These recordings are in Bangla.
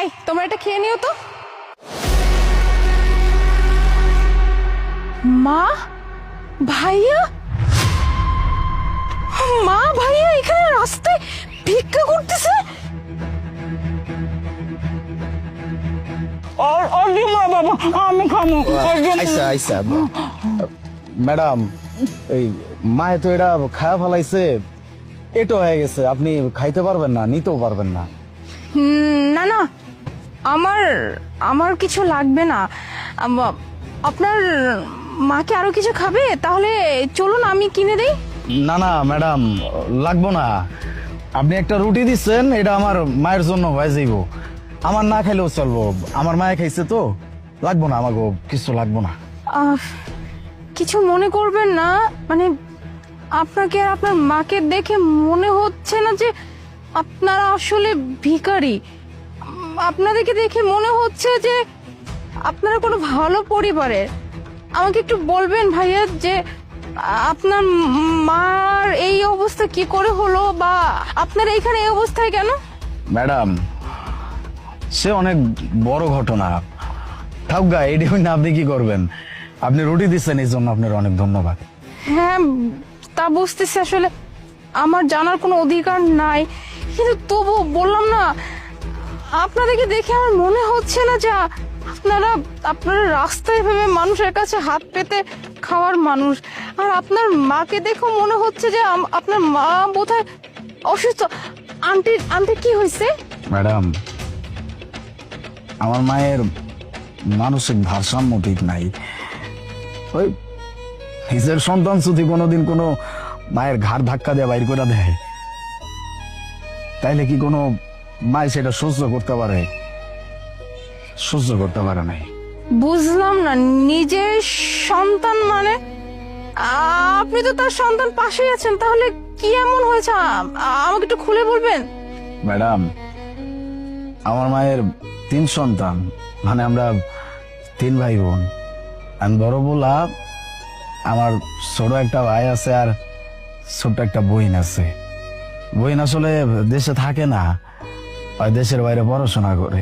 এই তোমরা এটা খেয়ে নিও তো। মা, ভাইয়া, মা ভাইয়া এখানে রাস্তায় ভিক্ষা করতেছে। আমি খামো। আইসা ম্যাডাম, এই মায়ে তো এটা খায়া ফেলাইছে, এটা হয়ে গেছে, আপনি খাইতে পারবেন না, নিতেও পারবেন না। না না, আমার আমার কিছু লাগবে না। আপনার মাকে আরো কিছু খাবে? তাহলে চলুন আমি কিনে দেই। না না ম্যাডাম, লাগবো না। আপনি একটা রুটি দিচ্ছেন, এটা আমার মায়ের জন্য হয়ে যাইব, আমার না খাইলেও চলবো, আমার মায়ে খাইছে তো, লাগবো না, আমাকে কিছু লাগবো না। কিছু মনে করবেন না, মানে আপনাকে আর আপনার মাকে দেখে মনে হচ্ছে না যে আপনারা আসলে ভিখারি। আপনাদেরকে দেখে মনে হচ্ছে যে আপনারা কোনো ভালো পরিবারের। আমাকে একটু বলবেন ভাইয়া যে আপনার মার এই অবস্থা কি করে হলো, বা আপনার এইখানে এই অবস্থায় কেন? ম্যাডাম, সে অনেক বড় ঘটনা, থাক গা, এটি না, আপনি কি করবেন? আপনি রুটি দিচ্ছেন, এই জন্য আপনার অনেক ধন্যবাদ। হ্যাঁ তা বুঝতেছি, আসলে আমার জানার কোনো অধিকার নাই, কিন্তু তবু বললাম না, আপনাদেরকে দেখে আমার মনে হচ্ছে না যে আপনারা রাস্তায় ভেবে মানুষের কাছে হাত পেতে খাওয়ার মানুষ। আর আপনার মাকে দেখে মনে হচ্ছে যে আপনার মা বোধহয় অসুস্থ। আন্টি কি হয়েছে? ম্যাডাম, আমার মায়ের মানসিক ভারসাম্য ঠিক নাই। ওই নিজের সন্তান যদি কোনোদিন কোনো মায়ের ঘাড় ধাক্কা দিয়ে বাইর করে দেয়, তাইলে কি কোনো মায় সেটা সহ্য করতে পারে? সহ্য করতে পারে নাই। বুঝলাম না, নিজের সন্তান মানে? আপনি তো তার সন্তান পাশেই আছেন, তাহলে কি এমন হয়েছে আমাকে একটু খুলে বলবেন? ম্যাডাম, আমার মায়ের 3 সন্তান, মানে আমরা 3 ভাই বোন। আমি বড় বলা, আমার ছোট একটা ভাই আছে আর ছোট্ট একটা বোন আছে। বোন আসলে দেশে থাকে না, ওই দেশের বাইরে পড়াশোনা করে।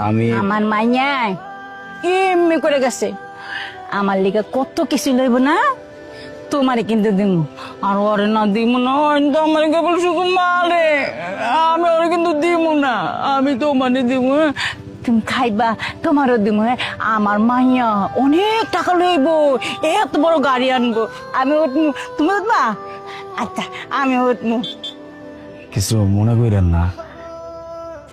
আমি আমার মাইয়া এমনি করে গেছে, আমার লিগে কত কিছু লইব না, তোমারে কিন্তু দিমু, আর ওরে না দিমু না, তো আমার কেবল শুধু মারে, আমি ওরে কিন্তু দিমু না, আমি তোমারে দিমু, তুমি খাইবা, তোমারও দিমু। আমার মাইয়া অনেক টাকা লইব, এত বড় গাড়ি আনবো, আমি উঠমু, তুমি উঠবা? আচ্ছা আমি উঠমু। কিছু মনে করেন না।